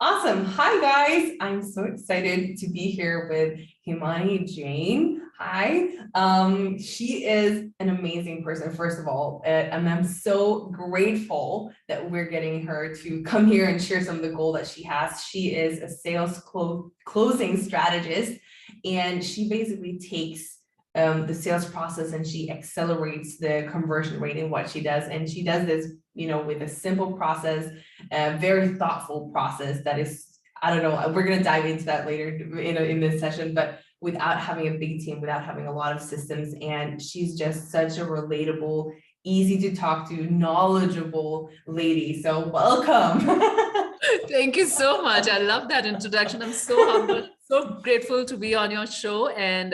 Awesome. Hi, guys. I'm so excited to be here with Himani Jain. Hi. She is an amazing person, first of all, and I'm so grateful that we're getting her to come here and share some of the goal that she has. She is a sales closing strategist, and she basically takes the sales process and she accelerates the conversion rate in what she does. And she does this, with a simple process, a very thoughtful process that is, I don't know, we're going to dive into that later in this session, but without having a big team, without having a lot of systems. And she's just such a relatable, easy to talk to, knowledgeable lady. So welcome. Thank you so much. I love that introduction. I'm so humble, so grateful to be on your show. And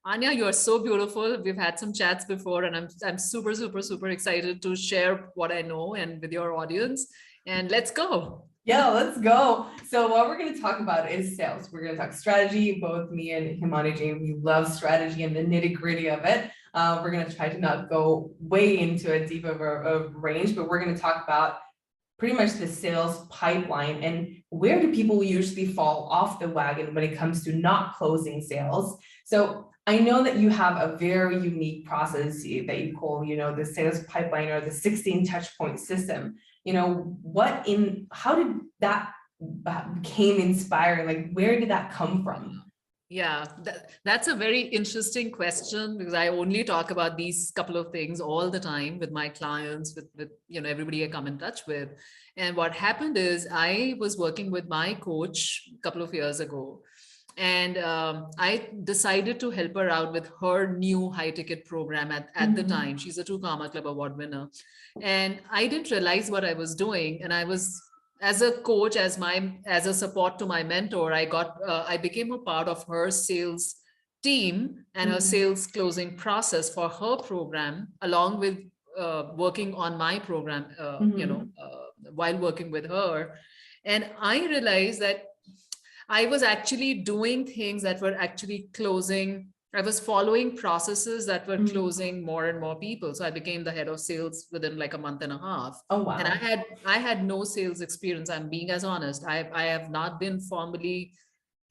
Anja, you are so beautiful. We've had some chats before, and I'm super, super, super excited to share what I know and with your audience. And let's go. Yeah, let's go. So what we're going to talk about is sales. We're going to talk strategy. Both me and Himani Jain, we love strategy and the nitty gritty of it. We're going to try to not go way into a deep of a range, but we're going to talk about pretty much the sales pipeline and where do people usually fall off the wagon when it comes to not closing sales. So I know that you have a very unique process that you call, the sales pipeline or the 16 touch point system. How did that became inspiring? Like, where did that come from? Yeah, that's a very interesting question because I only talk about these couple of things all the time with my clients, with everybody I come in touch with. And what happened is I was working with my coach a couple of years ago, and I decided to help her out with her new high ticket program at the time. She's a 2 Karma Club award winner. And I didn't realize what I was doing. And I was, as a coach, as a support to my mentor, I became a part of her sales team and her sales closing process for her program, along with working on my program, while working with her. And I realized that I was actually doing things that were actually closing. I was following processes that were closing more and more people. So I became the head of sales within like a month and a half. Oh, wow. And I had no sales experience. I'm being as honest. I have not been formally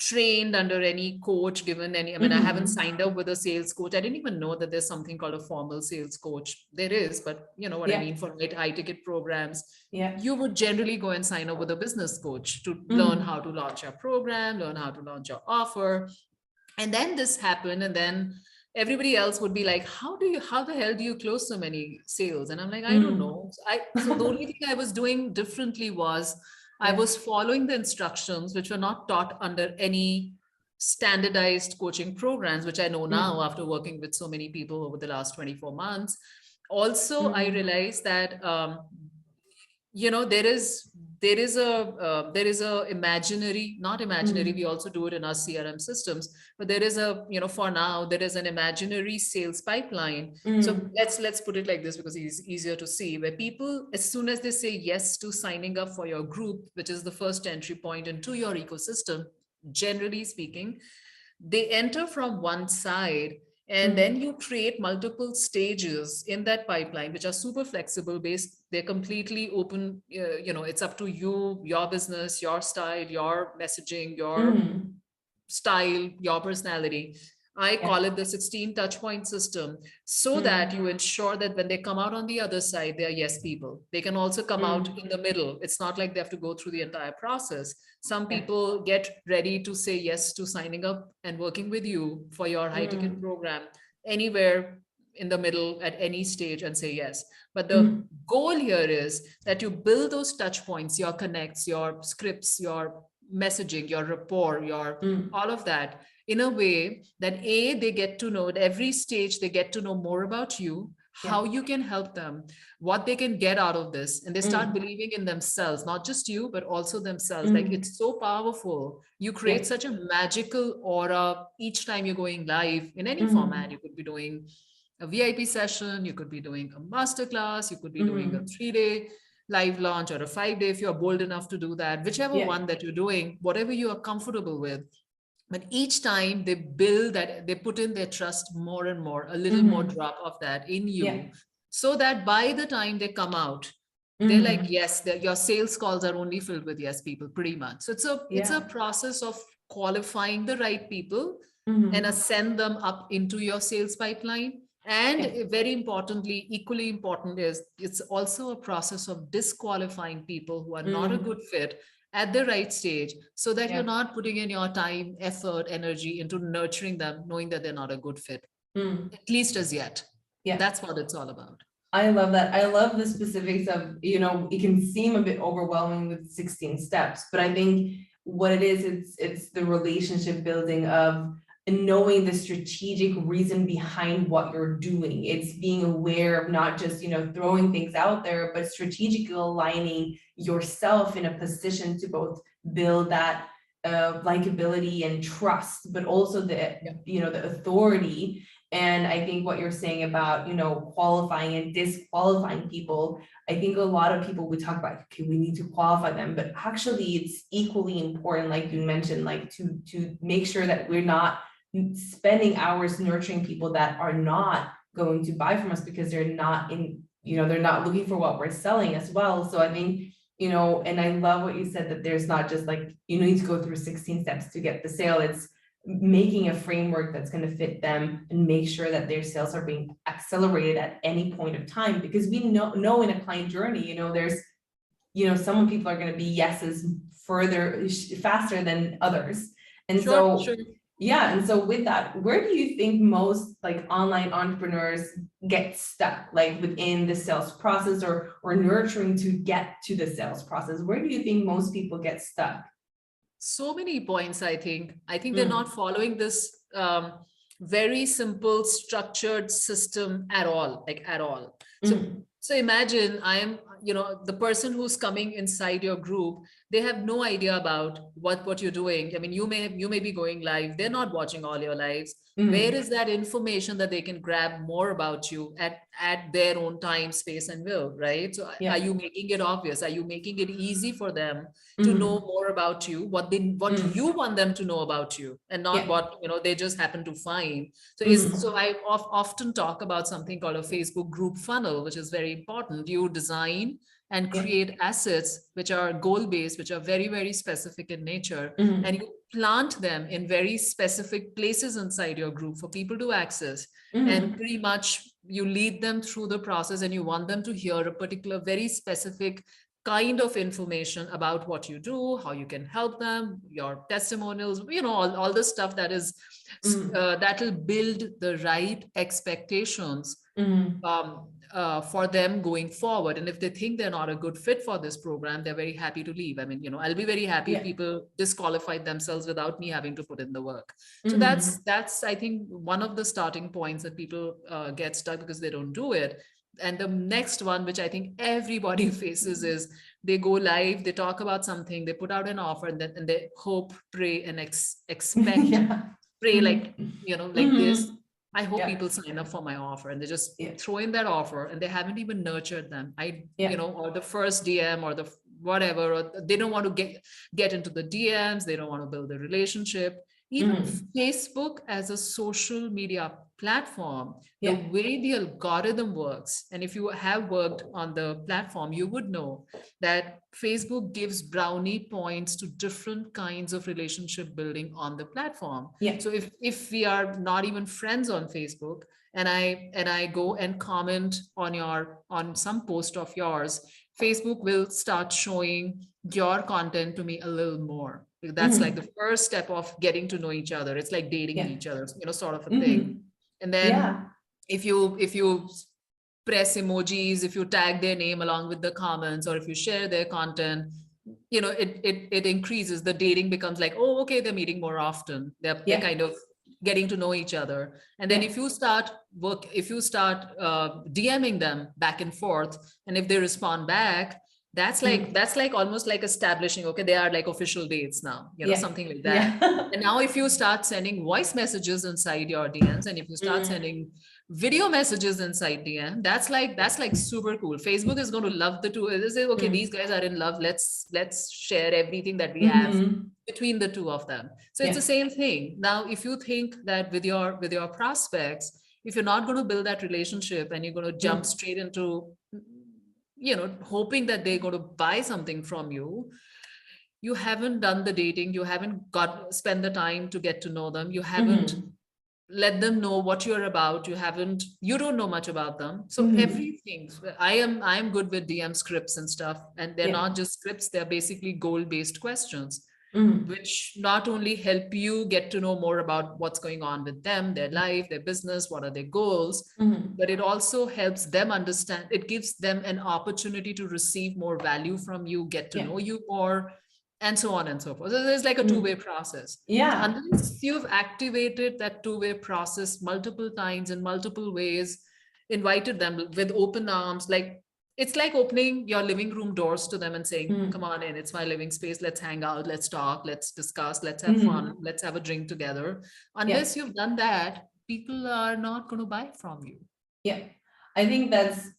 trained under any coach, given any, I haven't signed up with a sales coach. I didn't even know that there's something called a formal sales coach. There is, but you know what I mean, for high ticket programs, you would generally go and sign up with a business coach to learn how to launch your program, learn how to launch your offer. And then this happened, and then everybody else would be like, how the hell do you close so many sales? And I'm like, I don't know. So the only thing I was doing differently was I was following the instructions, which were not taught under any standardized coaching programs, which I know now after working with so many people over the last 24 months. Also, I realized that, there is a imaginary, not imaginary, we also do it in our CRM systems, but there is for now, there is an imaginary sales pipeline. So let's put it like this, because it's easier to see, where people, as soon as they say yes to signing up for your group, which is the first entry point into your ecosystem, generally speaking, they enter from one side. And then you create multiple stages in that pipeline, which are super flexible based. They're completely open. It's up to you, your business, your style, your messaging, your style, your personality. I call it the 16 touch point system, so that you ensure that when they come out on the other side, they're yes people. They can also come out in the middle. It's not like they have to go through the entire process. Some people get ready to say yes to signing up and working with you for your high ticket program anywhere in the middle at any stage and say yes. But the goal here is that you build those touch points, your connects, your scripts, your messaging, your rapport, your all of that, in a way that they get to know at every stage, they get to know more about you, how you can help them, what they can get out of this. And they start believing in themselves, not just you, but also themselves. Like, it's so powerful. You create such a magical aura each time you're going live in any format. You could be doing a VIP session, you could be doing a masterclass, you could be doing a 3-day live launch or a 5-day if you're bold enough to do that, whichever one that you're doing, whatever you are comfortable with. But each time they build that, they put in their trust more and more, a little more drop of that in you, so that by the time they come out, They're like, yes, your sales calls are only filled with yes people, pretty much. So it's a process of qualifying the right people and ascend them up into your sales pipeline. And very importantly, equally important is it's also a process of disqualifying people who are not a good fit at the right stage, so that you're not putting in your time, effort, energy into nurturing them, knowing that they're not a good fit, at least as yet. That's what it's all about. I love that. I love the specifics of, it can seem a bit overwhelming with 16 steps, but I think what it is, it's the relationship building of knowing the strategic reason behind what you're doing. It's being aware of not just, throwing things out there, but strategically aligning yourself in a position to both build that likability and trust, but also the authority. And I think what you're saying about, qualifying and disqualifying people, I think a lot of people would talk about, okay, we need to qualify them, but actually it's equally important, like you mentioned, like to make sure that we're not spending hours nurturing people that are not going to buy from us because they're not they're not looking for what we're selling as well. So I think, and I love what you said, that there's not just like, you need to go through 16 steps to get the sale. It's making a framework that's going to fit them and make sure that their sales are being accelerated at any point of time, because we know in a client journey, there's, some people are going to be yeses faster than others. And Sure. Yeah. And so with that, where do you think most like online entrepreneurs get stuck, like within the sales process or nurturing to get to the sales process? Where do you think most people get stuck? So many points, I think. They're not following this very simple structured system at all, So imagine I am, the person who's coming inside your group, they have no idea about what you're doing. I mean, you may be going live. They're not watching all your lives. Where is that information that they can grab more about you at their own time, space, and will, right? So are you making it obvious? Are you making it easy for them to know more about you, what you want them to know about you, and not what they just happen to find? So I often talk about something called a Facebook group funnel, which is very important. You design and create assets which are goal-based, which are very, very specific in nature, and you plant them in very specific places inside your group for people to access. And pretty much you lead them through the process, and you want them to hear a particular, very specific kind of information about what you do, how you can help them, your testimonials, all the stuff that is that will build the right expectations for them going forward. And if they think they're not a good fit for this program, they're very happy to leave. I mean, I'll be very happy if people disqualify themselves without me having to put in the work. So that's I think one of the starting points that people get stuck because they don't do it. And the next one, which I think everybody faces, is they go live, they talk about something, they put out an offer, and they hope, pray, and expect, pray like this. I hope people sign up for my offer, and they just throw in that offer, and they haven't even nurtured them. Or the first DM or the whatever, or they don't want to get into the DMs. They don't want to build a relationship. Even Facebook as a social media platform, the way the algorithm works, and if you have worked on the platform, you would know that Facebook gives brownie points to different kinds of relationship building on the platform. So if we are not even friends on Facebook, and I go and comment on some post of yours, Facebook will start showing your content to me a little more. That's like the first step of getting to know each other. It's like dating each other, sort of a thing. And then if you press emojis, if you tag their name along with the comments, or if you share their content, it increases. The dating becomes like, oh, okay, they're meeting more often. They're kind of getting to know each other. And then if you start DMing them back and forth, and if they respond back, that's like almost like establishing, okay, they are like official dates now, something like that. And now if you start sending voice messages inside your DMs, and if you start sending video messages inside DM, that's like super cool. Facebook is going to love the two. They say, okay, these guys are in love. Let's share everything that we have between the two of them. So it's the same thing. Now, if you think that with your prospects, if you're not going to build that relationship and you're going to jump straight into hoping that they're going to buy something from you. You haven't done the dating, you haven't spent the time to get to know them, you haven't let them know what you're about, you don't know much about them. So everything, I am good with DM scripts and stuff, and they're Yeah. not just scripts, they're basically goal-based questions, Mhm. which not only help you get to know more about what's going on with them, their life, their business, what are their goals, Mhm. but it also helps them understand, it gives them an opportunity to receive more value from you, get to Yeah. know you more, and so on and so forth. So there's like a two-way process. So Yeah. unless you've activated that two-way process multiple times in multiple ways, invited them with open arms, like it's like opening your living room doors to them and saying, come Mhm. on in, it's my living space, let's hang out, let's talk, let's discuss, let's have fun, Mhm. let's have a drink together. Yeah. Unless you've done that, people are not going to buy from you. Yeah. I think that's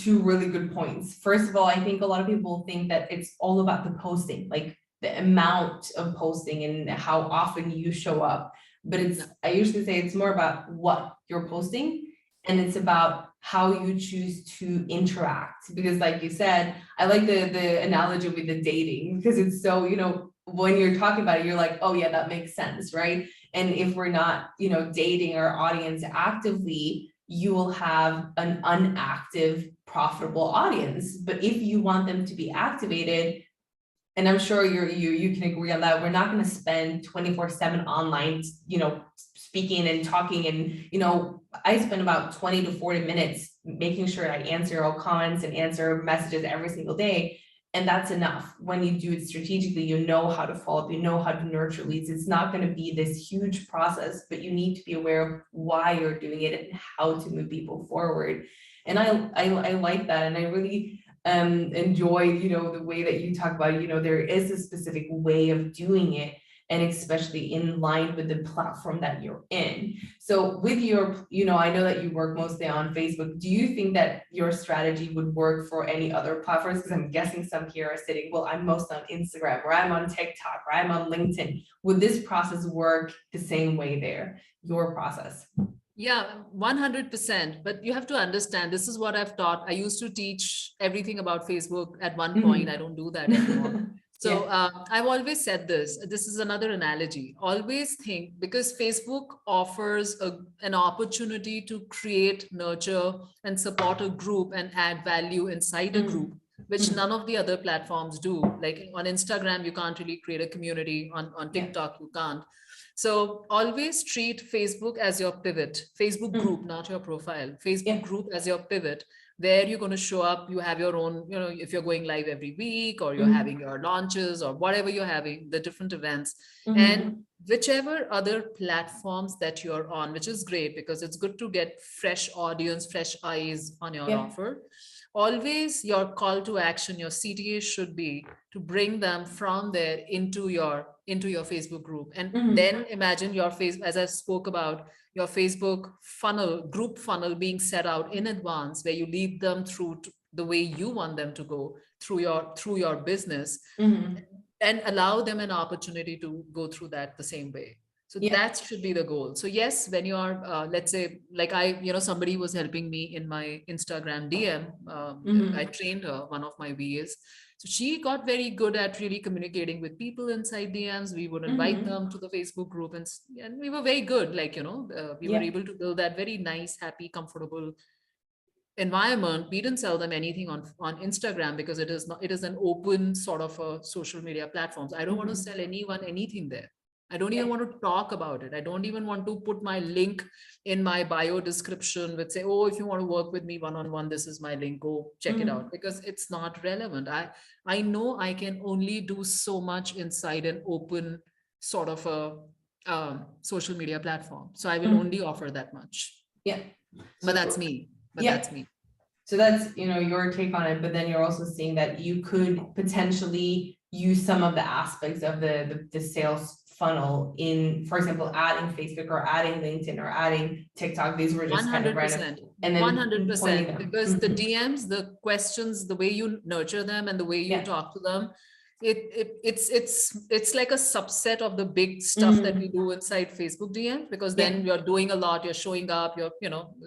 two really good points. First of all, I think a lot of people think that it's all about the posting, like the amount of posting and how often you show up. But I usually say it's more about what you're posting, and it's about how you choose to interact. Because like you said, I like the analogy with the dating, because it's so, when you're talking about it, you're like, oh yeah, that makes sense, right? And if we're not, dating our audience actively, you will have an unactive, profitable audience. But if you want them to be activated, and I'm sure you can agree on that, we're not going to spend 24/7 online, speaking and talking. And I spend about 20 to 40 minutes making sure I answer all comments and answer messages every single day. And that's enough. When you do it strategically, you know how to follow up, you know how to nurture leads. It's not going to be this huge process, but you need to be aware of why you're doing it and how to move people forward. And I like that. And I really enjoyed, the way that you talk about, there is a specific way of doing it, and especially in line with the platform that you're in. So with your, I know that you work mostly on Facebook. Do you think that your strategy would work for any other platforms? Because I'm guessing some here are sitting, well, I'm mostly on Instagram, or I'm on TikTok, or I'm on LinkedIn. Would this process work the same way there, your process? Yeah, 100%. But you have to understand, this is what I've taught. I used to teach everything about Facebook at one point. I don't do that anymore. So I've always said this. This is another analogy. Always think, because Facebook offers an opportunity to create, nurture, and support a group and add value inside a group, which none of the other platforms do. Like on Instagram, you can't really create a community. On TikTok, you can't. So always treat Facebook as your pivot, Facebook group, not your profile, Facebook group as your pivot. There you're going to show up, you have your own, if you're going live every week, or you're having your launches, or whatever you're having, the different events. And whichever other platforms that you're on, which is great because it's good to get fresh audience, fresh eyes on your offer. Always your call to action, your CTA should be to bring them from there into your Facebook group. And then imagine your face, as I spoke about, your Facebook funnel, group funnel being set out in advance, where you lead them through the way you want them to go through your business, and allow them an opportunity to go through that the same way. So that should be the goal. So yes, when you are, let's say, like somebody was helping me in my Instagram DM. I trained her, one of my VAs. So she got very good at really communicating with people inside DMs. We would invite them to the Facebook group, and we were very good. Like, we were able to build that very nice, happy, comfortable environment. We didn't sell them anything on Instagram, because it is an open sort of a social media platforms. I don't want to sell anyone anything there. I don't even want to talk about it. I don't even want to put my link in my bio description with say, oh, if you want to work with me one-on-one, this is my link, go check it out, because it's not relevant. I know I can only do so much inside an open sort of a social media platform. So I will only offer that much. Yeah. But that's me. That's me. So that's, your take on it, but then you're also seeing that you could potentially use some of the aspects of the sales funnel in, for example, adding Facebook or adding LinkedIn or adding TikTok. These were just kind of random. And then 100%, because the DMs, the questions, the way you nurture them and the way you talk to them, it's like a subset of the big stuff that we do inside Facebook DM, because then you're doing a lot, you're showing up,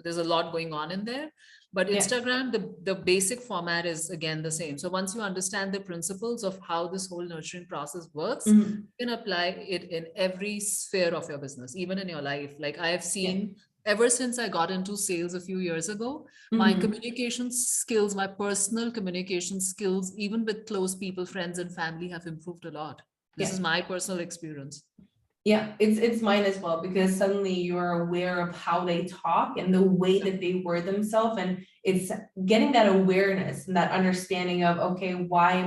there's a lot going on in there. But Yeah. Instagram, the basic format is again the same. So once you understand the principles of how this whole nurturing process works, Mhm. you can apply it in every sphere of your business, even in your life. Like I have Yeah. seen ever since I got into sales a few years ago, my Mhm. communication skills, my personal communication skills, even with close people, friends, and family, have improved a lot. This Yeah. is my personal experience. Yeah, it's mine as well, because suddenly you're aware of how they talk and the way that they word themselves, and it's getting that awareness and that understanding of, okay, why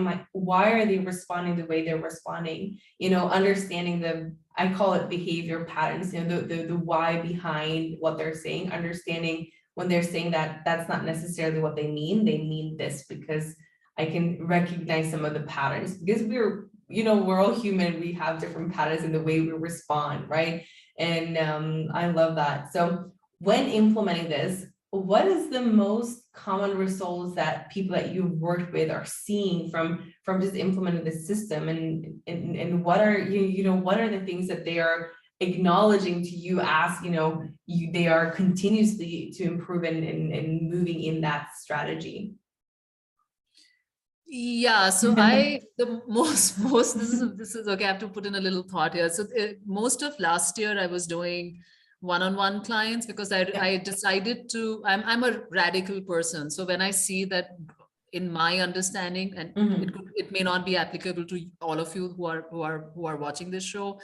are they responding the way they're responding? Understanding I call it behavior patterns, the why behind what they're saying, understanding when they're saying that that's not necessarily what they mean this because I can recognize some of the patterns, because we're all human, we have different patterns in the way we respond, right? And I love that. So when implementing this, what is the most common results that people that you've worked with are seeing from just implementing the system, and what are what are the things that they are acknowledging to you as they are continuously to improve and moving in that strategy? Yeah, so I the most this is okay. I have to put in a little thought here. So most of last year I was doing one-on-one clients because Yeah. I decided to. I'm a radical person, so when I see that in my understanding, and Mhm. it may not be applicable to all of you who are watching this show.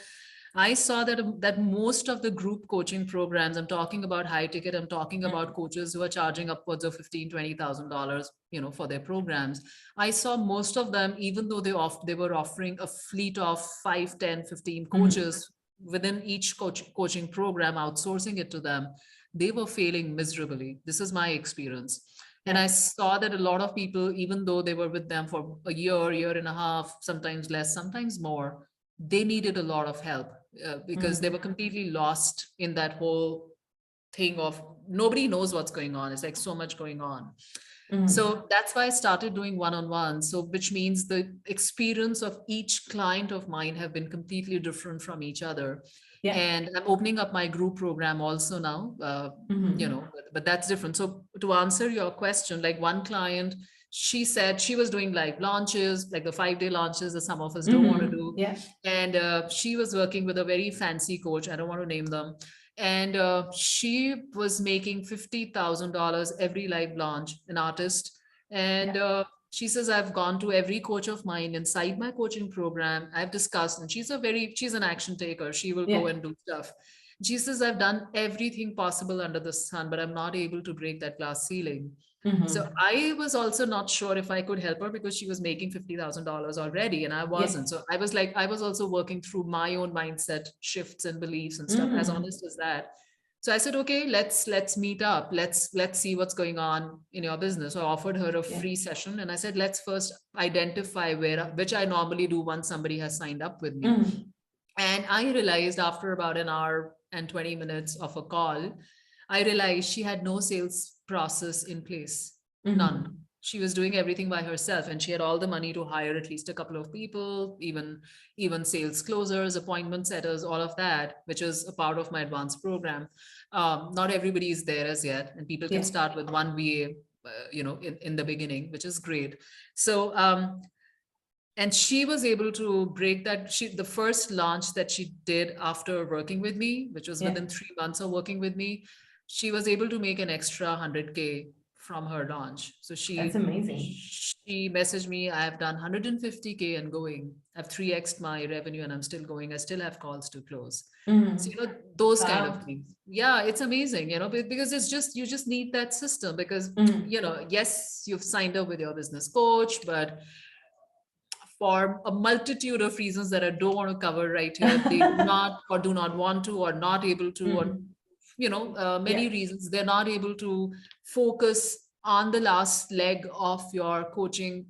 I saw that most of the group coaching programs, I'm talking about high ticket, I'm talking about coaches who are charging upwards of $15,000-$20,000, for their programs. I saw most of them, even though they were offering a fleet of 5, 10, 15 Mhm. coaches within each coaching program, outsourcing it to them, they were failing miserably. This is my experience. And Yeah. I saw that a lot of people, even though they were with them for a year and a half, sometimes less, sometimes more, they needed a lot of help because they Mhm. were completely lost in that whole thing of nobody knows what's going on. It's like so much going on. Mhm. So that's why I started doing one-on-one. So which means the experience of each client of mine have been completely different from each other. Yeah. And I'm opening up my group program also now, Mhm. but that's different. So to answer your question, like one client, she said she was doing like launches, like the 5-day launches that some of us don't want to Mhm. do. Yeah. And she was working with a very fancy coach. I don't want to name them. And she was making $50,000 every live launch, an artist. And Yeah. she says, I've gone to every coach of mine inside my coaching program. I've discussed, and she's an action taker. She will go Yeah. and do stuff. She says, I've done everything possible under the sun, but I'm not able to break that glass ceiling. So Mhm. I was also not sure if I could help her because she was making $50,000 already and I Yeah. wasn't. So I was like, I was also working through my own mindset shifts and beliefs and stuff, as Mhm. honest as that. So I said, okay, let's meet up. Let's see what's going on in your business. So I offered her a Yeah. free session and I said, let's first identify which I normally do once somebody has signed up with me. Mhm. And I realized after about an hour and 20 minutes of a call, I realized she had no sales process in place. None. Mhm. She was doing everything by herself and she had all the money to hire at least a couple of people, even sales closers, appointment setters, all of that, which is a part of my advanced program. Not everybody is there as yet, and people can Yeah. start with one VA, in the beginning, which is great. So and she was able to break that. The first launch that she did after working with me, which was Yeah. within 3 months of working with me, she was able to make an extra 100K from her launch. So That's amazing. she messaged me, I have done 150K and going. I've 3x'd my revenue and I'm still going. I still have calls to close. So, Mhm. those kind of Wow. things. Yeah, it's amazing, because you just need that system because, Mhm. yes, you've signed up with your business coach, but for a multitude of reasons that I don't want to cover right here, they do not or do not want to or not able to, or Mhm. many Yeah. reasons they're not able to focus on the last leg of your coaching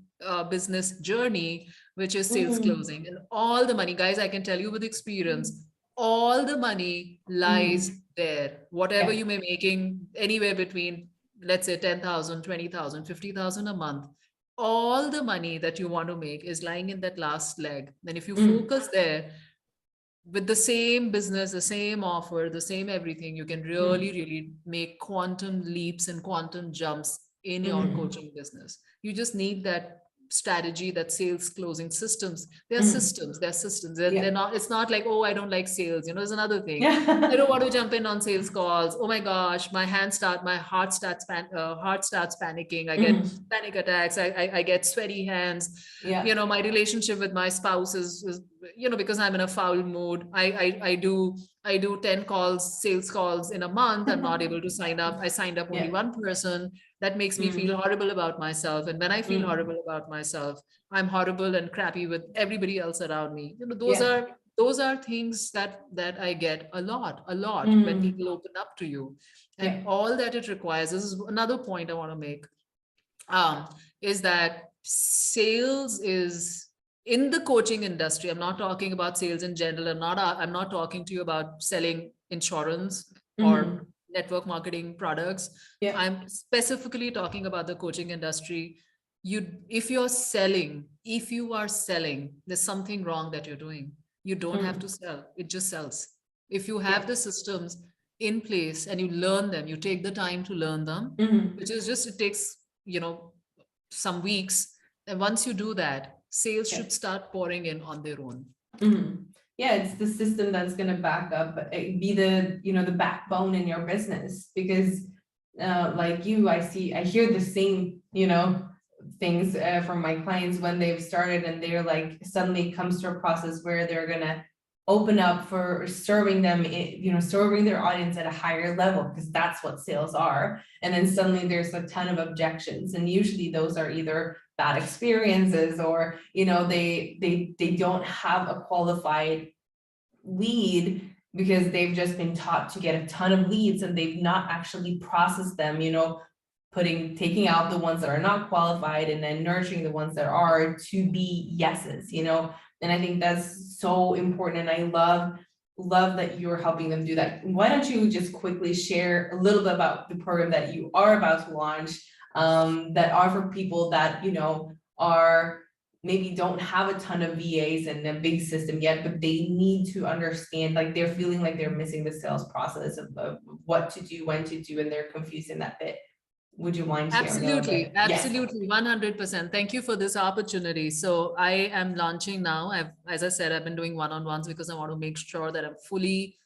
business journey, which is sales Mhm. closing. And all the money, guys, I can tell you with experience, all the money lies Mhm. there. Whatever Yeah. you may be making, anywhere between, let's say, 10,000, 20,000, 50,000 a month, all the money that you want to make is lying in that last leg. And if you Mhm. focus there, with the same business, the same offer, the same everything, you can really, really make quantum leaps and quantum jumps in your coaching business. You just need that strategy, that sales closing systems. They're systems, they're systems. They're not, it's not like, oh, I don't like sales. You know, there's another thing. I don't want to jump in on sales calls. Oh my gosh, my heart starts panicking. I get panic attacks. I get sweaty hands. Yeah. You know, my relationship with my spouse is, you know, because I'm in a foul mood. I do 10 calls, sales calls in a month. I'm not able to sign up. I signed up only one person. That makes me feel horrible about myself. And when I feel horrible about myself, I'm horrible and crappy with everybody else around me. You know, those are things that I get a lot when people open up to you. And all that it requires, this is another point I want to make, is that sales is in the coaching industry. I'm not talking about sales in general. I'm not talking to you about selling insurance or network marketing products. I'm specifically talking about the coaching industry. If you are selling, there's something wrong that you're doing. You don't have to sell. It just sells. If you have the systems in place and you learn them, you take the time to learn them, which is just, it takes, you know, some weeks. And once you do that, sales should start pouring in on their own. Yeah, it's the system that's going to back up, be the, you know, the backbone in your business, because like you, I hear the same, you know, things from my clients when they've started, and they're like, suddenly comes to a process where they're going to open up for serving them, you know, serving their audience at a higher level, because that's what sales are. And then suddenly there's a ton of objections. And usually those are either bad experiences, or, you know, they don't have a qualified lead because they've just been taught to get a ton of leads and they've not actually processed them, you know, taking out the ones that are not qualified and then nurturing the ones that are to be yeses, you know. And I think that's so important. And I love that you're helping them do that. Why don't you just quickly share a little bit about the program that you are about to launch, that are for people that, you know, are maybe don't have a ton of VAs and a big system yet, but they need to understand, like they're feeling like they're missing the sales process of what to do, when to do, and they're confused in that bit. Would you mind sharing a little bit? Absolutely, 100%. Thank you for this opportunity. So I am launching now. As I said, I've been doing one-on-ones because I want to make sure that I'm fully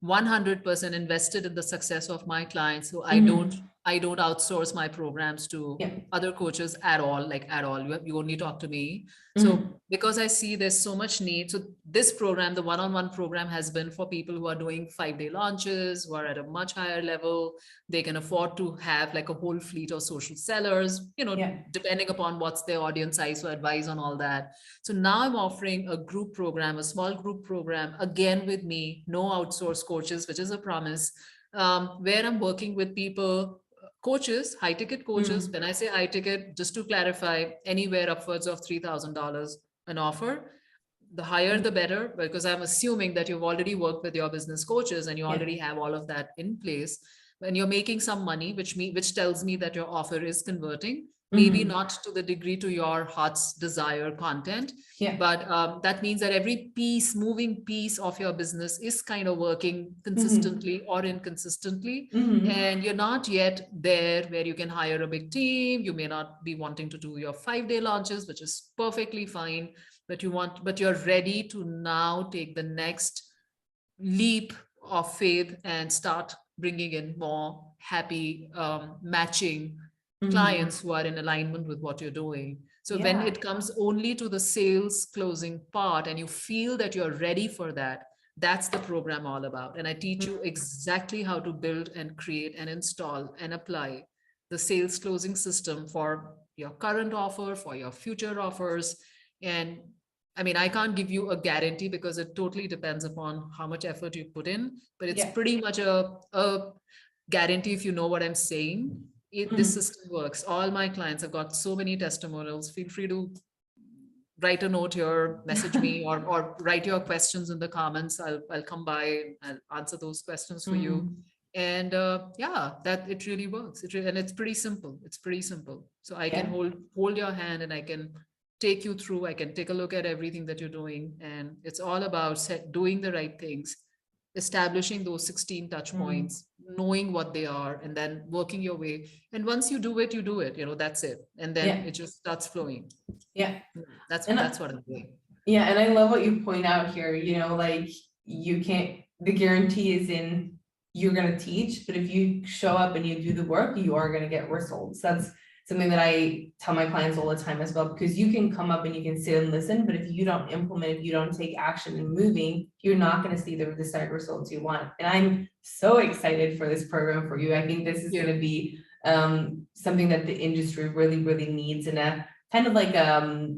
100% invested in the success of my clients. So I don't outsource my programs to other coaches at all, like at all. You only talk to me. So because I see there's so much need. So this program, the one-on-one program, has been for people who are doing 5-day launches, who are at a much higher level. They can afford to have like a whole fleet of social sellers, you know, depending upon what's their audience size, so advise on all that. So now I'm offering a group program, a small group program, again with me, no outsourced coaches, which is a promise, where I'm working with people, coaches, high ticket coaches. When I say high ticket, just to clarify, anywhere upwards of $3,000 an offer. The higher the better, because I'm assuming that you've already worked with your business coaches and you already have all of that in place. When you're making some money, which tells me that your offer is converting, maybe not to the degree to your heart's desire content, but that means that every moving piece of your business is kind of working consistently or inconsistently. And you're not yet there where you can hire a big team. You may not be wanting to do your 5-day launches, which is perfectly fine, but you're ready to now take the next leap of faith and start bringing in more happy, matching clients who are in alignment with what you're doing. So when it comes only to the sales closing part and you feel that you're ready for that, that's the program all about. And I teach you exactly how to build and create and install and apply the sales closing system for your current offer, for your future offers. And I mean, I can't give you a guarantee because it totally depends upon how much effort you put in, but it's pretty much a guarantee if you know what I'm saying. This system works. All my clients have got so many testimonials. Feel free to write a note here, message me, or write your questions in the comments. I'll come by and I'll answer those questions for you. And that it really works. And it's pretty simple. It's pretty simple. So I can hold your hand and I can take you through, I can take a look at everything that you're doing. And it's all about doing the right things, establishing those 16 touch points, knowing what they are, and then working your way. And once you do it, that's it. And then Yeah. it just starts flowing. Yeah. That's what I'm doing. Yeah. And I love what you point out here, like you can't, the guarantee is in you're going to teach, but if you show up and you do the work, you are going to get results. That's something that I tell my clients all the time as well, because you can come up and you can sit and listen, but if you don't implement, if you don't take action and moving, you're not going to see the desired results you want. And I'm so excited for this program for you. I think this is going to be something that the industry really, really needs, in a kind of like a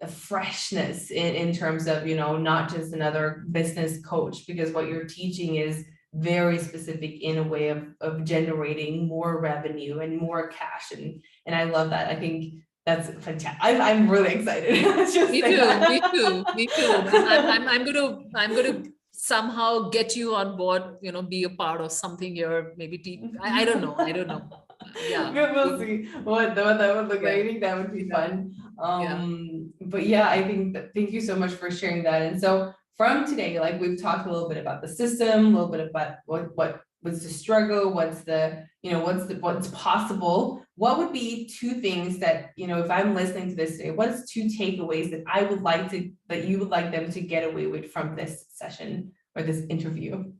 freshness in terms of, not just another business coach, because what you're teaching is very specific in a way of generating more revenue and more cash. And I love that. I think that's fantastic. I'm really excited. Me too. I'm gonna somehow get you on board, be a part of something here, maybe I don't know. Yeah. We'll see what that would look like. I think that would be fun. But yeah, I think thank you so much for sharing that. And so from today, like we've talked a little bit about the system, a little bit about what was the struggle, what's possible. What would be two things that, if I'm listening to this today, what's two takeaways that you would like them to get away with from this session or this interview?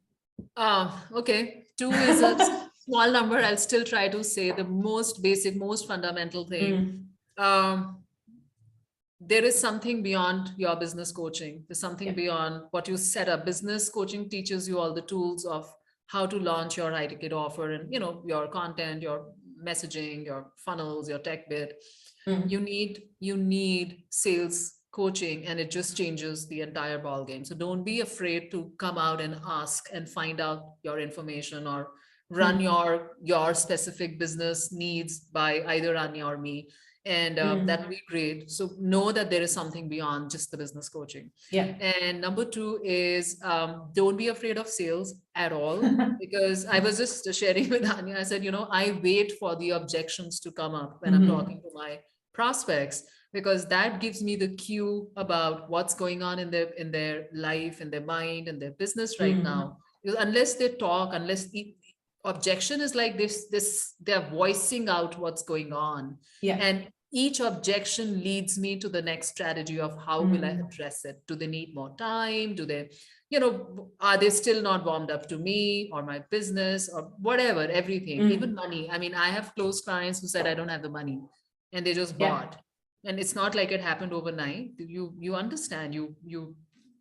Okay. Two is a small number. I'll still try to say the most basic, most fundamental thing. There is something beyond your business coaching. There's something beyond what you set up. Business coaching teaches you all the tools of how to launch your high ticket offer and, your content, your messaging, your funnels, your tech bit. You need sales coaching, and it just changes the entire ball game. So don't be afraid to come out and ask and find out your information, or run your specific business needs by either Anja or me. And that would be great. So know that there is something beyond just the business coaching. Yeah. And number two is don't be afraid of sales at all, because I was just sharing with Anja. I said, I wait for the objections to come up when I'm talking to my prospects, because that gives me the cue about what's going on in their life, in their mind, and their business right now. Because unless they talk, unless the objection is like this, they're voicing out what's going on. And each objection leads me to the next strategy of how will I address it. Do they need more time? Do they, are they still not warmed up to me or my business or whatever, everything, even money. I mean, I have close clients who said, I don't have the money, and they just bought. And it's not like it happened overnight. You understand,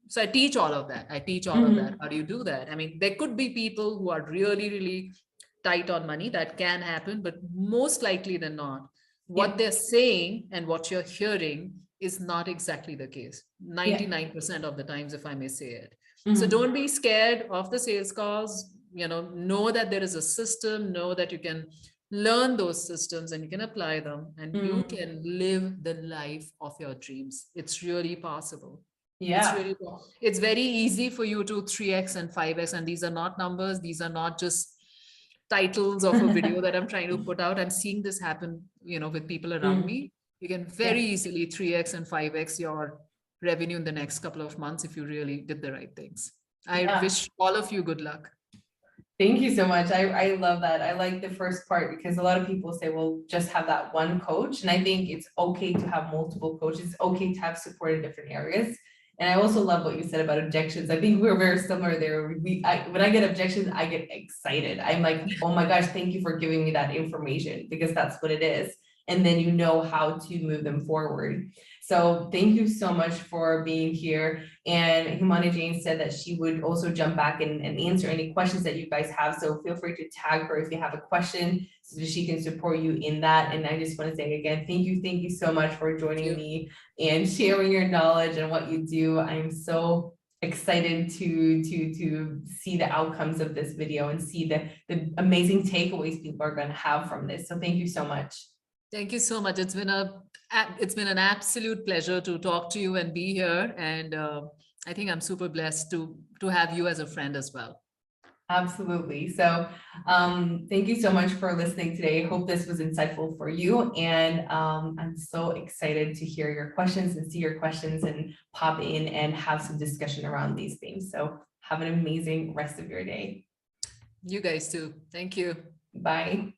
so I teach all of that. How do you do that? I mean, there could be people who are really, really tight on money. That can happen, but most likely than not, what they're saying and what you're hearing is not exactly the case. 99% of the times, if I may say it. So don't be scared of the sales calls. Know that there is a system, know that you can learn those systems and you can apply them, and you can live the life of your dreams. It's really possible. It's very easy for you to 3x and 5x, and these are not numbers. These are not just titles of a video that I'm trying to put out. I'm seeing this happen, with people around me. You can very easily 3x and 5x your revenue in the next couple of months if you really did the right things. I wish all of you good luck. Thank you so much. I love that. I like the first part, because a lot of people say, well, just have that one coach. And I think it's okay to have multiple coaches. It's okay to have support in different areas. And I also love what you said about objections. I think we're very similar there. When I get objections, I get excited. I'm like, oh my gosh, thank you for giving me that information, because that's what it is. And then you know how to move them forward. So thank you so much for being here. And Himani Jane said that she would also jump back and answer any questions that you guys have. So feel free to tag her if you have a question, so that she can support you in that. And I just want to say again, thank you so much for joining me and sharing your knowledge and what you do. I'm so excited to see the outcomes of this video and see the amazing takeaways people are going to have from this. So thank you so much. Thank you so much. It's been an absolute pleasure to talk to you and be here. And I think I'm super blessed to have you as a friend as well. Absolutely. So thank you so much for listening today. Hope this was insightful for you. And I'm so excited to hear your questions and see your questions and pop in and have some discussion around these things. So have an amazing rest of your day. You guys too. Thank you. Bye.